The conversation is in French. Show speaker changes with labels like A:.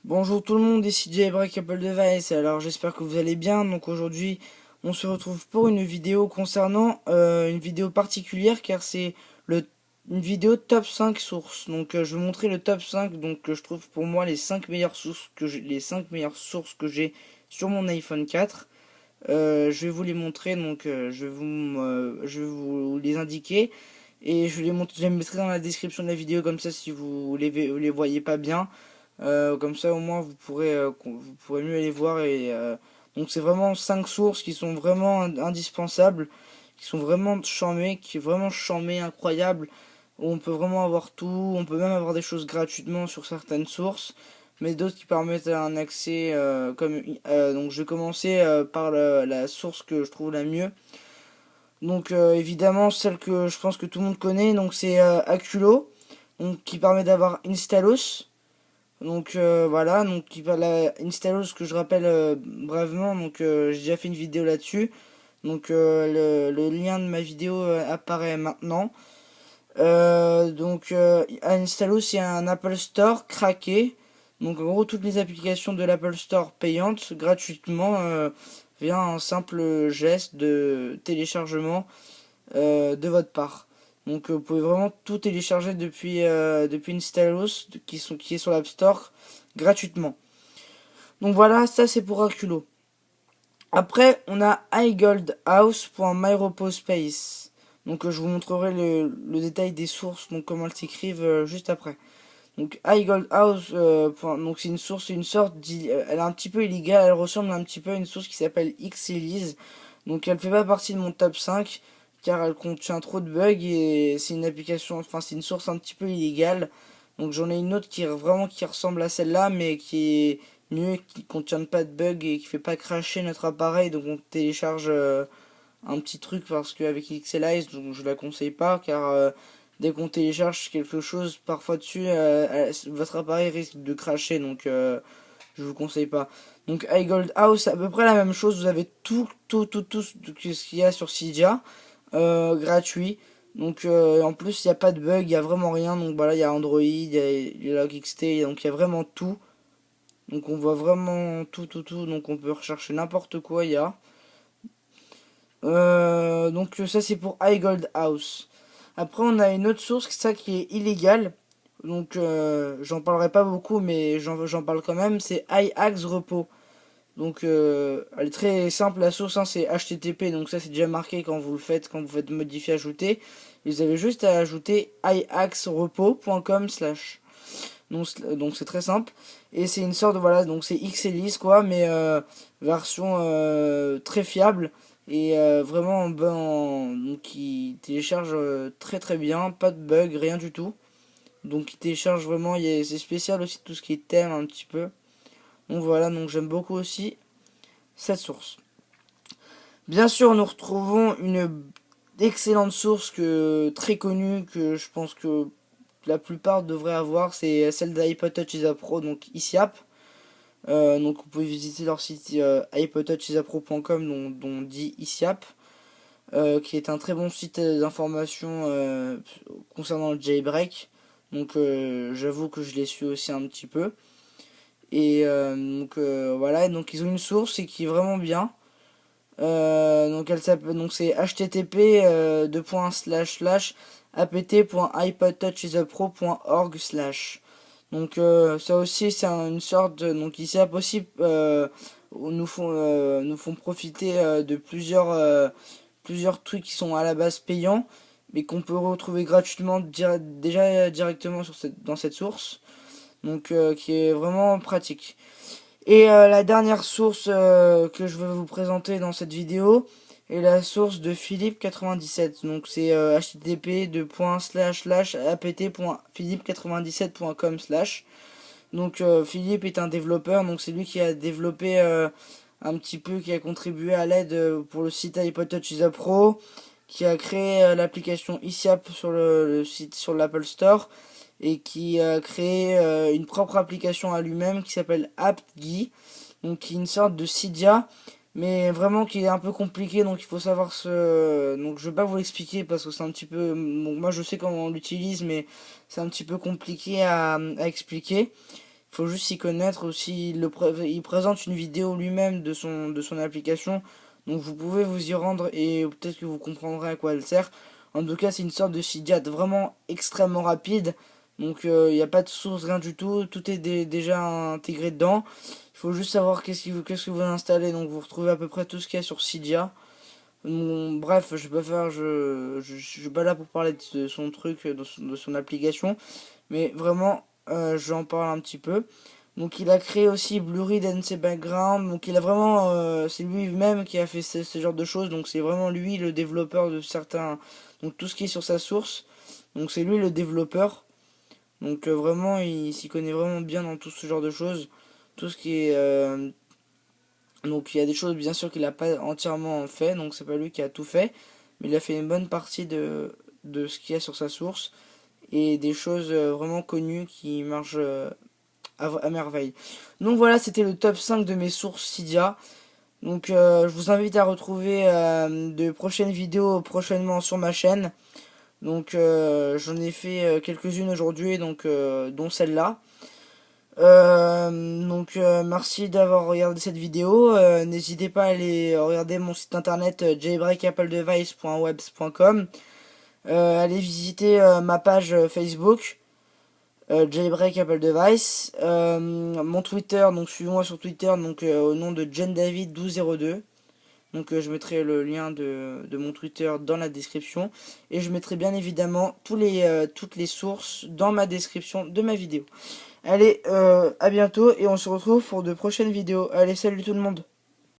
A: Bonjour tout le monde, ici Jailbreak Apple Device. Alors j'espère que vous allez bien. Donc aujourd'hui on se retrouve pour une vidéo concernant une vidéo particulière car c'est le une vidéo top 5 sources. Donc je vais montrer le top 5 donc que je trouve pour moi les 5 meilleures sources que j'ai sur mon iPhone 4. Je vais vous les montrer donc je vais vous les indiquer et je les mettrai dans la description de la vidéo comme ça si vous les voyez pas bien. Comme ça au moins vous pourrez mieux les voir donc c'est vraiment 5 sources qui sont vraiment indispensables, qui sont vraiment charmées, qui est vraiment charmées, incroyables, où on peut vraiment avoir tout, on peut même avoir des choses gratuitement sur certaines sources, mais d'autres qui permettent un accès donc je vais commencer par la source que je trouve la mieux. Donc évidemment celle que je pense que tout le monde connaît, donc c'est Aculo, donc qui permet d'avoir Installos. Donc voilà, donc la Installos que je rappelle brièvement, donc j'ai déjà fait une vidéo là-dessus. Donc le lien de ma vidéo apparaît maintenant. Installos c'est un Apple Store craqué. Donc en gros toutes les applications de l'Apple Store payantes gratuitement via un simple geste de téléchargement de votre part. Donc vous pouvez vraiment tout télécharger depuis Installos qui est sur l'App Store gratuitement. Donc voilà, ça c'est pour Aculo. Après, on a iGoldHouse.myrepospace. Donc je vous montrerai le détail des sources, donc comment elles s'écrivent juste après. Donc iGoldHouse, donc c'est une source, une sorte, elle est un petit peu illégale, elle ressemble un petit peu à une source qui s'appelle Xelise. Donc elle fait pas partie de mon top 5 car elle contient trop de bugs et c'est une application, enfin c'est une source un petit peu illégale. Donc j'en ai une autre qui ressemble à celle-là mais qui est mieux, qui contient pas de bugs et qui fait pas cracher notre appareil. Donc on télécharge un petit truc parce qu'avec Xelize, donc je la conseille pas car dès qu'on télécharge quelque chose parfois dessus, votre appareil risque de cracher, donc je vous conseille pas. Donc iGold House, c'est à peu près la même chose, vous avez tout ce qu'il y a sur Cydia, gratuit. Donc en plus il n'y a pas de bug, il n'y a vraiment rien, donc voilà, il y a Android, il y a LogXT, donc il y a vraiment tout. Donc on voit vraiment tout, donc on peut rechercher n'importe quoi, il y a. Donc ça c'est pour iGold House. Après on a une autre source, ça qui est illégale. Donc j'en parlerai pas beaucoup mais j'en parle quand même. C'est iAxe Repo. Donc elle est très simple la source, hein, c'est HTTP. Donc ça c'est déjà marqué quand vous faites modifier ajouter. Vous avez juste à ajouter iaxrepo.com/. Donc c'est très simple. Et c'est une sorte de voilà, donc c'est Xelise quoi, mais version très fiable et vraiment donc qui télécharge très bien, pas de bug, rien du tout. Donc il télécharge vraiment, c'est spécial aussi tout ce qui est thème un petit peu. Donc voilà, donc j'aime beaucoup aussi cette source. Bien sûr, nous retrouvons une excellente source très connue que je pense que la plupart devraient avoir, c'est celle d'iPod Touch Isa Pro, donc ICIAP. Donc vous pouvez visiter leur site iPodTouchIsaPro.com dont dit ICIAP, qui est un très bon site d'information concernant le jailbreak. Donc j'avoue que je l'ai su aussi un petit peu. Et voilà, donc ils ont une source et qui est vraiment bien. Donc elle s'appelle, donc c'est http apt.ipodtouchisapro.org/. Donc ça aussi c'est une sorte de, donc ici à possible nous font profiter de plusieurs trucs qui sont à la base payants mais qu'on peut retrouver gratuitement déjà directement dans cette source, donc qui est vraiment pratique. Et la dernière source que je vais vous présenter dans cette vidéo est la source de Philippe97. Donc c'est http://apt.philippe97.com/. Donc Philippe est un développeur, donc c'est lui qui a développé un petit peu, qui a contribué à l'aide pour le site iPod Touch Isa Pro, qui a créé l'application ICIAP sur le site, sur l'Apple Store, et qui a créé une propre application à lui-même qui s'appelle AppGui, donc qui est une sorte de Cydia, mais vraiment qui est un peu compliqué, donc il faut savoir donc je vais pas vous l'expliquer parce que c'est un petit peu, bon, moi je sais comment on l'utilise, mais c'est un petit peu compliqué à expliquer. Il faut juste s'y connaître aussi. Il présente une vidéo lui-même de son application. Donc vous pouvez vous y rendre et peut-être que vous comprendrez à quoi elle sert. En tout cas, c'est une sorte de Cydia vraiment extrêmement rapide. Donc il n'y a pas de source, rien du tout. Tout est déjà intégré dedans. Il faut juste savoir qu'est-ce que vous installez. Donc vous retrouvez à peu près tout ce qu'il y a sur Cydia. Bon, bref, je vais pas faire, je suis pas là pour parler de son truc, de son application, mais vraiment, j'en parle un petit peu. Donc il a créé aussi Blurry NC Background, donc il a vraiment, c'est lui-même qui a fait ce genre de choses, donc c'est vraiment lui le développeur de certains, donc tout ce qui est sur sa source, donc c'est lui le développeur, donc vraiment il s'y connaît vraiment bien dans tout ce genre de choses, tout ce qui est donc il y a des choses bien sûr qu'il n'a pas entièrement fait, donc c'est pas lui qui a tout fait, mais il a fait une bonne partie de ce qu'il y a sur sa source et des choses vraiment connues qui marchent à merveille. Donc voilà, c'était le top 5 de mes sources Cydia. Donc je vous invite à retrouver de prochaines vidéos prochainement sur ma chaîne. Donc j'en ai fait quelques-unes aujourd'hui, donc dont celle-là. Merci d'avoir regardé cette vidéo. N'hésitez pas à aller regarder mon site internet jailbreakappledevice.webs.com. Allez visiter ma page Facebook Jailbreak Apple Device. Mon Twitter, donc suivez-moi sur Twitter donc au nom de JenDavid1202. Donc je mettrai le lien de mon Twitter dans la description. Et je mettrai bien évidemment toutes les sources dans ma description de ma vidéo. Allez, à bientôt et on se retrouve pour de prochaines vidéos. Allez, salut tout le monde.